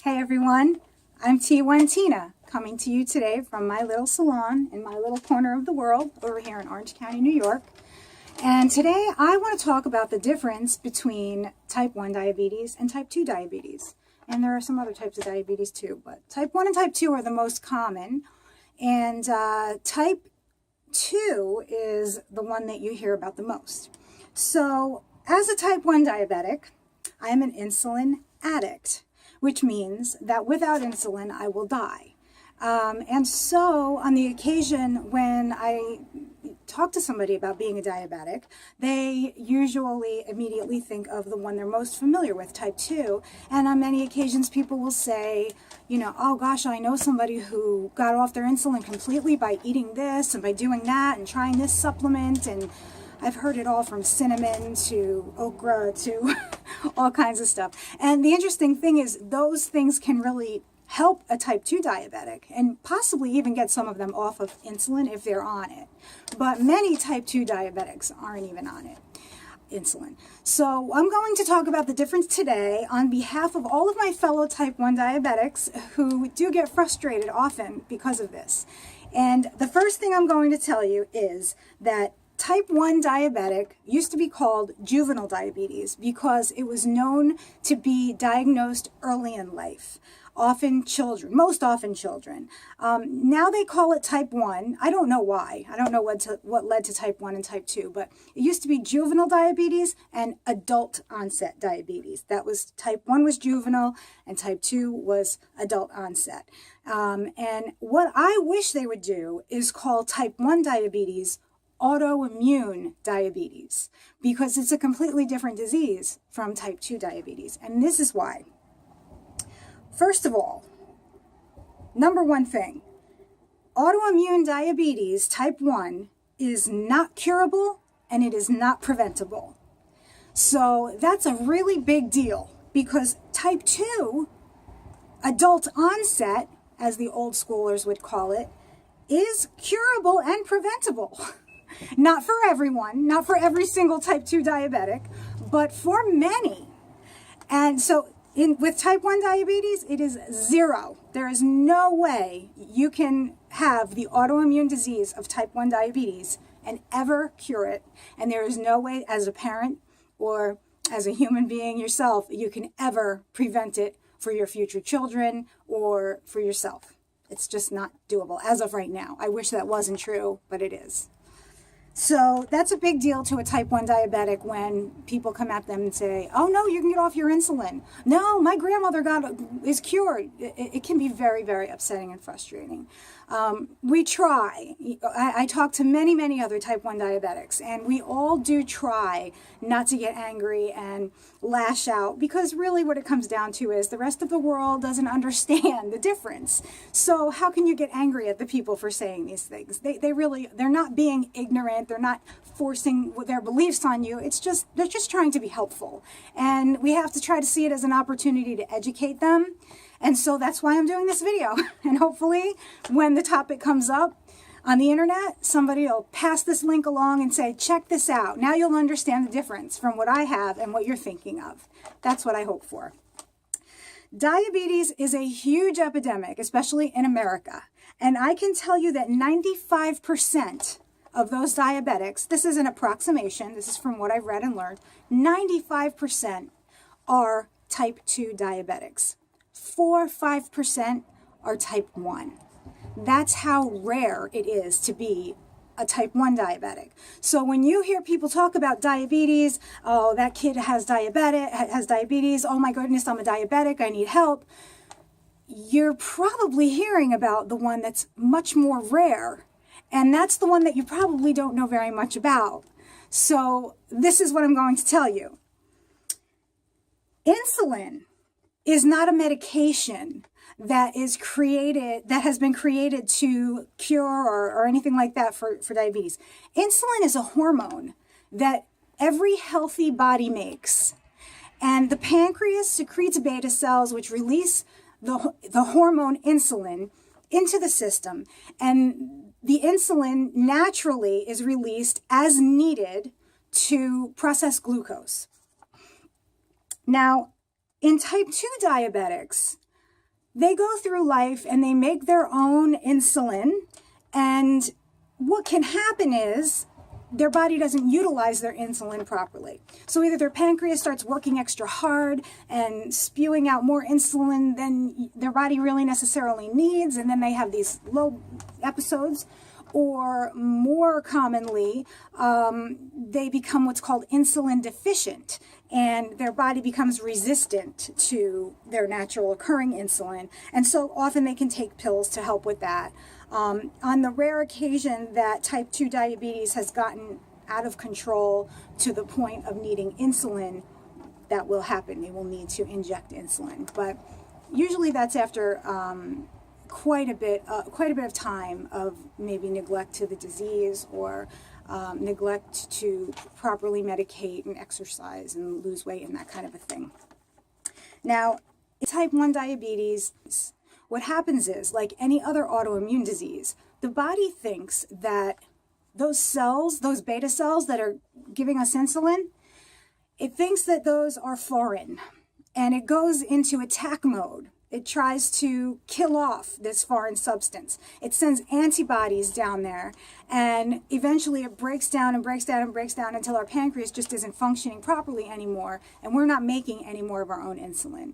Hey everyone, I'm T1 Tina, coming to you today from my little salon in my little corner of the world over here in Orange County, New York. And today I want to talk about the difference between type 1 diabetes and type 2 diabetes. And there are some other types of diabetes too, but type 1 and type 2 are the most common. And type 2 is the one that you hear about the most. So as a type 1 diabetic, I am an insulin addict, which means that without insulin, I will die. And so on the occasion when I talk to somebody about being a diabetic, they usually immediately think of the one they're most familiar with, type 2. And on many occasions, people will say, oh gosh, I know somebody who got off their insulin completely by eating this and by doing that and trying this supplement. And I've heard it all from cinnamon to okra to all kinds of stuff. And the interesting thing is those things can really help a type 2 diabetic and possibly even get some of them off of insulin if they're on it. But many type 2 diabetics aren't even on it, insulin. So I'm going to talk about the difference today on behalf of all of my fellow type 1 diabetics who do get frustrated often because of this. And the first thing I'm going to tell you is that type 1 diabetic used to be called juvenile diabetes because it was known to be diagnosed early in life. Most often children. Now they call it type 1. I don't know why. I don't know what led to type 1 and type 2, but it used to be juvenile diabetes and adult onset diabetes. That was type 1 was juvenile and type 2 was adult onset. And what I wish they would do is call type 1 diabetes autoimmune diabetes, because it's a completely different disease from type 2 diabetes. And this is why. First of all, number one thing, autoimmune diabetes type 1 is not curable and it is not preventable. So that's a really big deal, because type 2, adult onset, as the old schoolers would call it, is curable and preventable. Not for everyone, not for every single type 2 diabetic, but for many. And so with type 1 diabetes, it is zero. There is no way you can have the autoimmune disease of type 1 diabetes and ever cure it. And there is no way as a parent or as a human being yourself, you can ever prevent it for your future children or for yourself. It's just not doable as of right now. I wish that wasn't true, but it is. So that's a big deal to a type 1 diabetic when people come at them and say, oh no, you can get off your insulin. No, my grandmother is cured. It can be very, very upsetting and frustrating. We try. I talk to many, many other type 1 diabetics, and we all do try not to get angry and lash out, because really what it comes down to is the rest of the world doesn't understand the difference. So how can you get angry at the people for saying these things? They're not being ignorant. They're not forcing their beliefs on you. They're just trying to be helpful. And we have to try to see it as an opportunity to educate them. And so that's why I'm doing this video. And hopefully when the topic comes up on the internet, somebody will pass this link along and say, check this out. Now you'll understand the difference from what I have and what you're thinking of. That's what I hope for. Diabetes is a huge epidemic, especially in America. And I can tell you that 95% of those diabetics, this is an approximation, this is from what I've read and learned, 95% are type 2 diabetics. 4-5% are type 1. That's how rare it is to be a type 1 diabetic. So when you hear people talk about diabetes, oh, that kid has diabetes, oh my goodness, I'm a diabetic, I need help, you're probably hearing about the one that's much more rare. And that's the one that you probably don't know very much about. So this is what I'm going to tell you. Insulin is not a medication that has been created to cure or anything like that for diabetes. Insulin is a hormone that every healthy body makes. And the pancreas secretes beta cells, which release the hormone insulin into the system. And the insulin naturally is released as needed to process glucose. Now, in type 2 diabetics, they go through life and they make their own insulin. And what can happen is their body doesn't utilize their insulin properly. So either their pancreas starts working extra hard and spewing out more insulin than their body really necessarily needs, and then they have these low episodes, or more commonly, they become what's called insulin deficient, and their body becomes resistant to their natural occurring insulin. And so often they can take pills to help with that. On the rare occasion that type 2 diabetes has gotten out of control to the point of needing insulin, that will happen. They will need to inject insulin. But usually that's after quite a bit of time of maybe neglect to the disease, or neglect to properly medicate and exercise and lose weight and that kind of a thing. Now, type 1 diabetes, what happens is, like any other autoimmune disease, the body thinks that those cells, those beta cells that are giving us insulin, it thinks that those are foreign, and it goes into attack mode. It tries to kill off this foreign substance. It sends antibodies down there, and eventually it breaks down and breaks down and breaks down until our pancreas just isn't functioning properly anymore, and we're not making any more of our own insulin.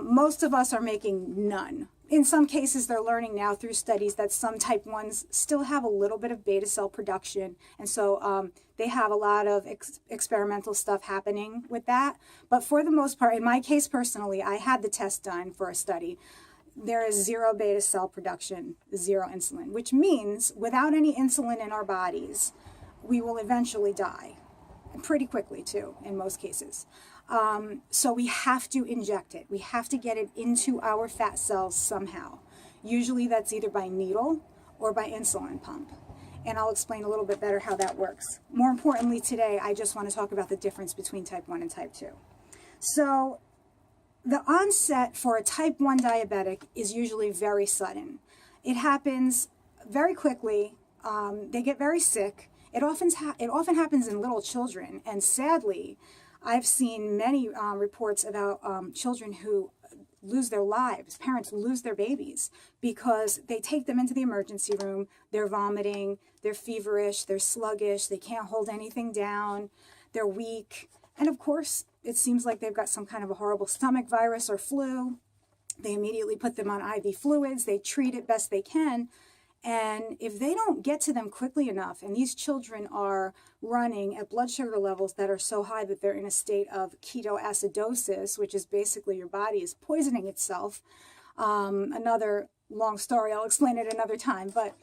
Most of us are making none. In some cases, they're learning now through studies that some type 1s still have a little bit of beta cell production. And so they have a lot of experimental stuff happening with that. But for the most part, in my case personally, I had the test done for a study. There is zero beta cell production, zero insulin, which means without any insulin in our bodies, we will eventually die. And pretty quickly too, in most cases. So we have to inject it. We have to get it into our fat cells somehow. Usually that's either by needle or by insulin pump. And I'll explain a little bit better how that works. More importantly today, I just want to talk about the difference between type 1 and type 2. So the onset for a type 1 diabetic is usually very sudden. It happens very quickly. They get very sick. It often happens in little children, and sadly, I've seen many reports about children who lose their lives. Parents lose their babies because they take them into the emergency room. They're vomiting, they're feverish, they're sluggish, they can't hold anything down, they're weak. And of course, it seems like they've got some kind of a horrible stomach virus or flu. They immediately put them on IV fluids. They treat it best they can. And if they don't get to them quickly enough, and these children are running at blood sugar levels that are so high that they're in a state of ketoacidosis, which is basically your body is poisoning itself. Another long story, I'll explain it another time, but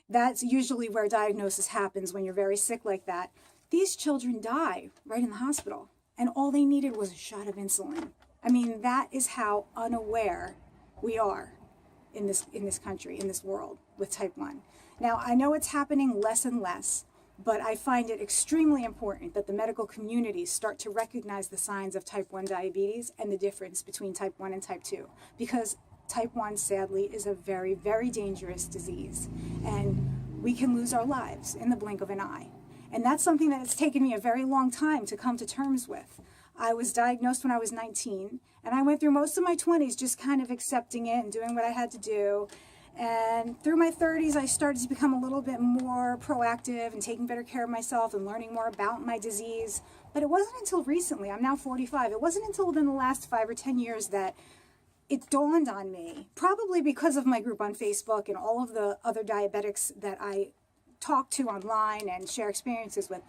that's usually where diagnosis happens when you're very sick like that. These children die right in the hospital, and all they needed was a shot of insulin. I mean, that is how unaware we are in this country, in this world, with type 1. Now, I know it's happening less and less, but I find it extremely important that the medical community start to recognize the signs of type 1 diabetes and the difference between type 1 and type 2, because type 1, sadly, is a very, very dangerous disease, and we can lose our lives in the blink of an eye. And that's something that it's taken me a very long time to come to terms with. I was diagnosed when I was 19, and I went through most of my 20s just kind of accepting it and doing what I had to do. And through my 30s, I started to become a little bit more proactive and taking better care of myself and learning more about my disease. But it wasn't until recently, I'm now 45, it wasn't until within the last 5 or 10 years that it dawned on me, probably because of my group on Facebook and all of the other diabetics that I talk to online and share experiences with.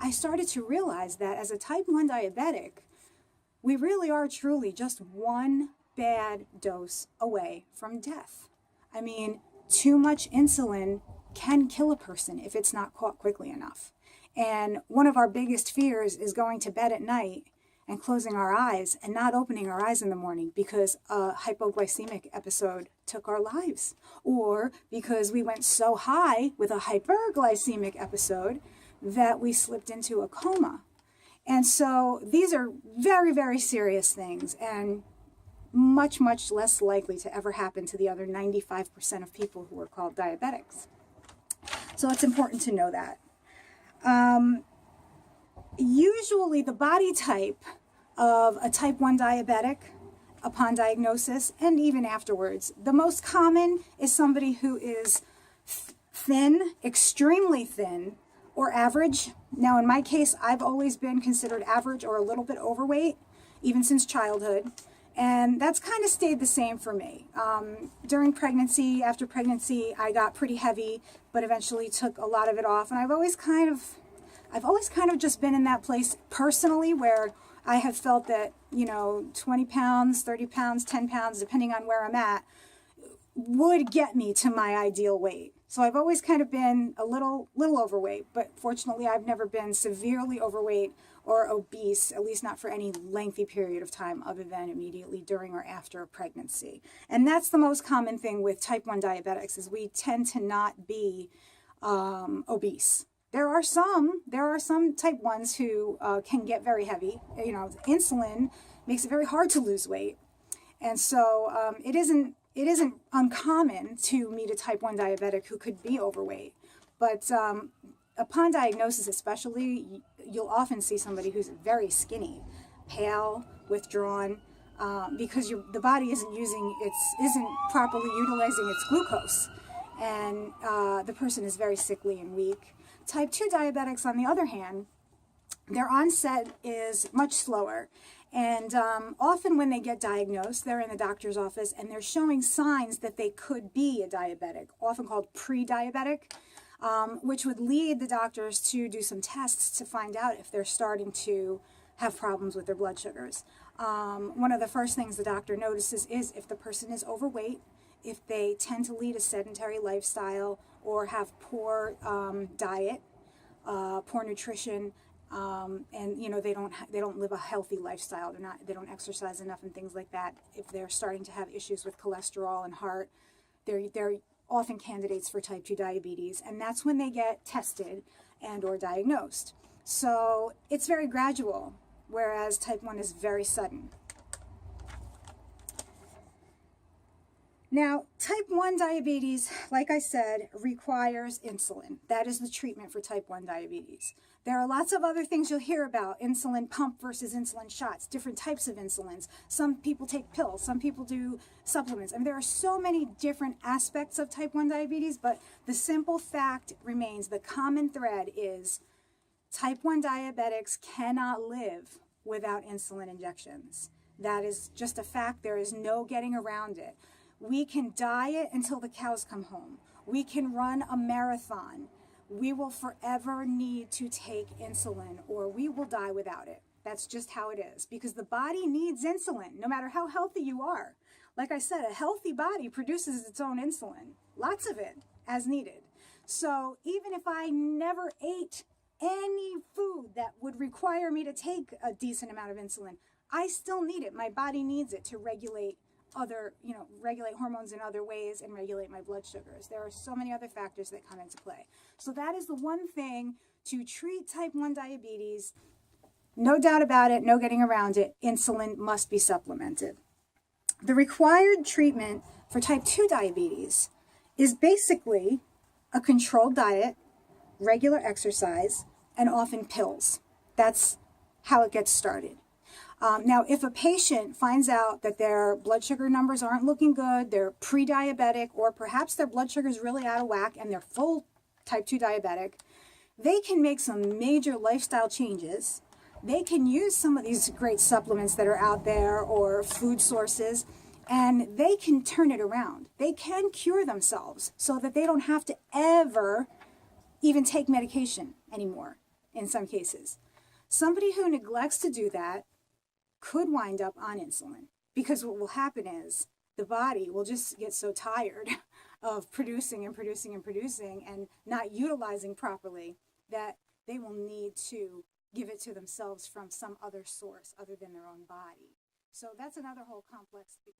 I started to realize that as a type 1 diabetic, we really are truly just one bad dose away from death. I mean, too much insulin can kill a person if it's not caught quickly enough. And one of our biggest fears is going to bed at night and closing our eyes and not opening our eyes in the morning because a hypoglycemic episode took our lives, or because we went so high with a hyperglycemic episode that we slipped into a coma. And so these are very, very serious things, and much, much less likely to ever happen to the other 95% of people who are called diabetics. So it's important to know that. Usually the body type of a type 1 diabetic upon diagnosis and even afterwards. The most common is somebody who is thin, extremely thin, or average. Now, in my case, I've always been considered average or a little bit overweight, even since childhood. And that's kind of stayed the same for me. During pregnancy, after pregnancy, I got pretty heavy, but eventually took a lot of it off. And I've always kind of just been in that place personally where I have felt that, 20 pounds, 30 pounds, 10 pounds, depending on where I'm at, would get me to my ideal weight. So I've always kind of been a little overweight, but fortunately I've never been severely overweight or obese, at least not for any lengthy period of time other than immediately during or after pregnancy. And that's the most common thing with type 1 diabetics, is we tend to not be obese. There are some type 1s who can get very heavy. Insulin makes it very hard to lose weight. And so it isn't uncommon to meet a type 1 diabetic who could be overweight. But upon diagnosis especially, you'll often see somebody who's very skinny, pale, withdrawn, because the body isn't properly utilizing its glucose. And the person is very sickly and weak. Type 2 diabetics, on the other hand, their onset is much slower. And often when they get diagnosed, they're in the doctor's office and they're showing signs that they could be a diabetic, often called pre-diabetic, which would lead the doctors to do some tests to find out if they're starting to have problems with their blood sugars. One of the first things the doctor notices is if the person is overweight, if they tend to lead a sedentary lifestyle or have poor diet, poor nutrition, and they don't live a healthy lifestyle. They don't exercise enough and things like that. If they're starting to have issues with cholesterol and heart, they're often candidates for type 2 diabetes, and that's when they get tested and or diagnosed. So it's very gradual, whereas type 1 is very sudden. Now, type 1 diabetes, like I said, requires insulin. That is the treatment for type 1 diabetes. There are lots of other things you'll hear about: insulin pump versus insulin shots, different types of insulins. Some people take pills, some people do supplements. There are so many different aspects of type 1 diabetes, but the simple fact remains, the common thread is type 1 diabetics cannot live without insulin injections. That is just a fact. There is no getting around it. We can diet until the cows come home. We can run a marathon. We will forever need to take insulin, or we will die without it. That's just how it is, because the body needs insulin, no matter how healthy you are. Like I said, a healthy body produces its own insulin, lots of it, as needed. So even if I never ate any food that would require me to take a decent amount of insulin, I still need it. My body needs it to regulate regulate hormones in other ways and regulate my blood sugars. There are so many other factors that come into play. So that is the one thing to treat type 1 diabetes. No doubt about it, no getting around it. Insulin must be supplemented. The required treatment for type 2 diabetes is basically a controlled diet, regular exercise, and often pills. That's how it gets started. Now, if a patient finds out that their blood sugar numbers aren't looking good, they're pre-diabetic, or perhaps their blood sugar is really out of whack and they're full type 2 diabetic, they can make some major lifestyle changes. They can use some of these great supplements that are out there or food sources, and they can turn it around. They can cure themselves so that they don't have to ever even take medication anymore in some cases. Somebody who neglects to do that could wind up on insulin, because what will happen is the body will just get so tired of producing and not utilizing properly that they will need to give it to themselves from some other source other than their own body. So that's another whole complex, of